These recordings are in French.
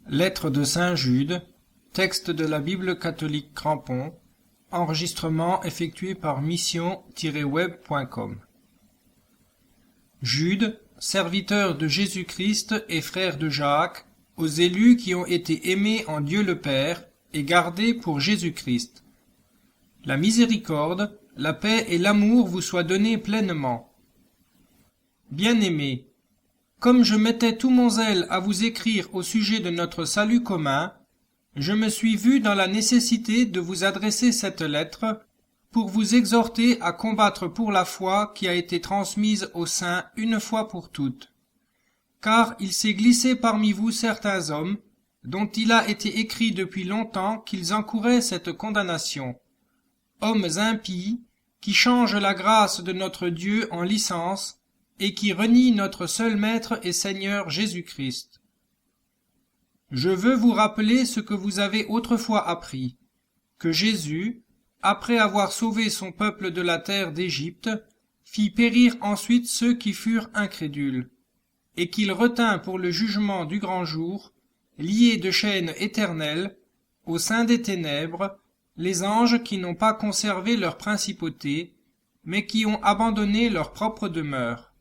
Lettre de saint Jude, texte de la Bible catholique Crampon, enregistrement effectué par mission-web.com. Jude, serviteur de Jésus-Christ et frère de Jacques, aux élus qui ont été aimés en Dieu le Père et gardés pour Jésus-Christ. La miséricorde, la paix et l'amour vous soient donnés pleinement. Bien-aimés, comme je mettais tout mon zèle à vous écrire au sujet de notre salut commun, je me suis vu dans la nécessité de vous adresser cette lettre pour vous exhorter à combattre pour la foi qui a été transmise aux saints une fois pour toutes. Car il s'est glissé parmi vous certains hommes, dont il a été écrit depuis longtemps qu'ils encouraient cette condamnation. Hommes impies, qui changent la grâce de notre Dieu en licence, et qui renient notre seul Maître et Seigneur Jésus-Christ. Je veux vous rappeler ce que vous avez autrefois appris, que Jésus, après avoir sauvé son peuple de la terre d'Égypte, fit périr ensuite ceux qui furent incrédules, et qu'il retint pour le jugement du grand jour, liés de chaînes éternelles, au sein des ténèbres, les anges qui n'ont pas conservé leur principauté, mais qui ont abandonné leur propre demeure.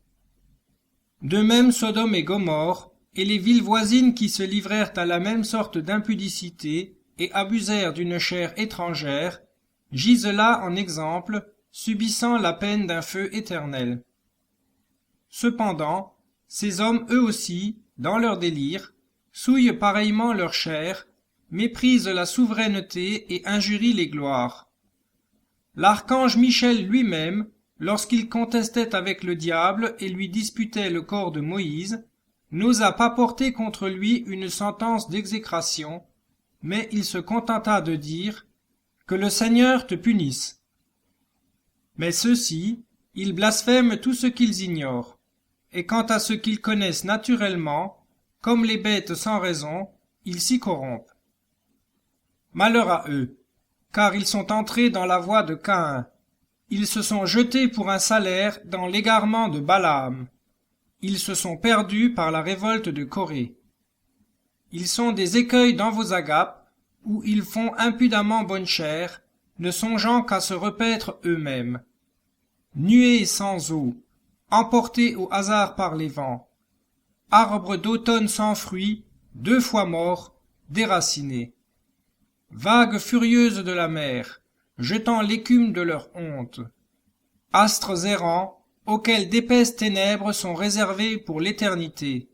De même Sodome et Gomorrhe, et les villes voisines qui se livrèrent à la même sorte d'impudicité et abusèrent d'une chair étrangère, gisent là en exemple, subissant la peine d'un feu éternel. Cependant, ces hommes eux aussi, dans leur délire, souillent pareillement leur chair, méprisent la souveraineté et injurient les gloires. L'archange Michel lui-même, lorsqu'il contestait avec le diable et lui disputait le corps de Moïse, n'osa pas porter contre lui une sentence d'exécration, mais il se contenta de dire « Que le Seigneur te punisse ». Mais ceux-ci, ils blasphèment tout ce qu'ils ignorent, et quant à ce qu'ils connaissent naturellement, comme les bêtes sans raison, ils s'y corrompent. Malheur à eux, car ils sont entrés dans la voie de Caïn. Ils se sont jetés pour un salaire dans l'égarement de Balaam. Ils se sont perdus par la révolte de Corée. Ils sont des écueils dans vos agapes, où ils font impudemment bonne chère, ne songeant qu'à se repaître eux-mêmes. Nuées sans eau, emportés au hasard par les vents. Arbres d'automne sans fruits, 2 fois morts, déracinés. Vagues furieuses de la mer, jetant l'écume de leur honte. Astres errants, auxquels d'épaisses ténèbres sont réservées pour l'éternité.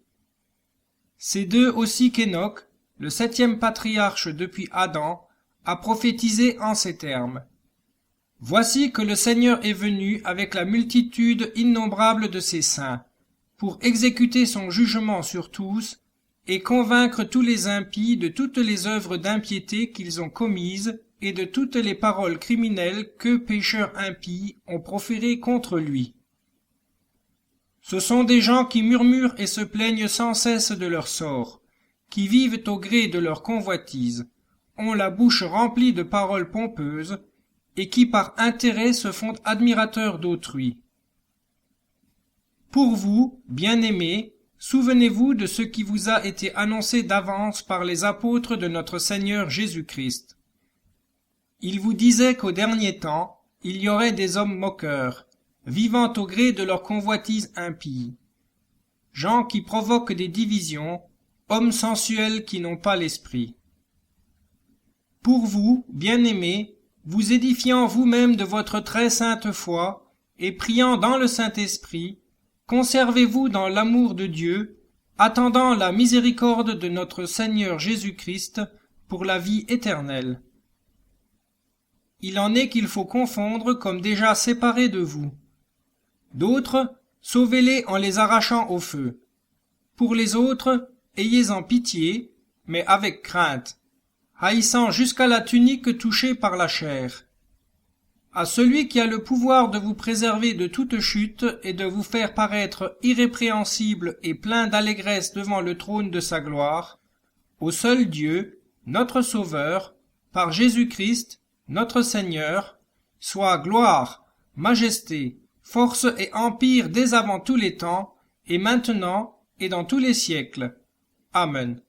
C'est d'eux aussi qu'Enoch, le 7e patriarche depuis Adam, a prophétisé en ces termes. Voici que le Seigneur est venu avec la multitude innombrable de ses saints, pour exécuter son jugement sur tous, et convaincre tous les impies de toutes les œuvres d'impiété qu'ils ont commises, et de toutes les paroles criminelles que pécheurs impies ont proférées contre lui. Ce sont des gens qui murmurent et se plaignent sans cesse de leur sort, qui vivent au gré de leur convoitise, ont la bouche remplie de paroles pompeuses, et qui par intérêt se font admirateurs d'autrui. Pour vous, bien-aimés, souvenez-vous de ce qui vous a été annoncé d'avance par les apôtres de notre Seigneur Jésus-Christ. Il vous disait qu'au dernier temps, il y aurait des hommes moqueurs, vivant au gré de leur convoitise impie. Gens qui provoquent des divisions, hommes sensuels qui n'ont pas l'esprit. Pour vous, bien-aimés, vous édifiant vous-même de votre très sainte foi, et priant dans le Saint-Esprit, conservez-vous dans l'amour de Dieu, attendant la miséricorde de notre Seigneur Jésus-Christ pour la vie éternelle. Il en est qu'il faut confondre comme déjà séparés de vous. D'autres, sauvez-les en les arrachant au feu. Pour les autres, ayez-en pitié, mais avec crainte, haïssant jusqu'à la tunique touchée par la chair. À celui qui a le pouvoir de vous préserver de toute chute et de vous faire paraître irrépréhensible et plein d'allégresse devant le trône de sa gloire, au seul Dieu, notre Sauveur, par Jésus-Christ, notre Seigneur, soit gloire, majesté, force et empire dès avant tous les temps, et maintenant, et dans tous les siècles. Amen.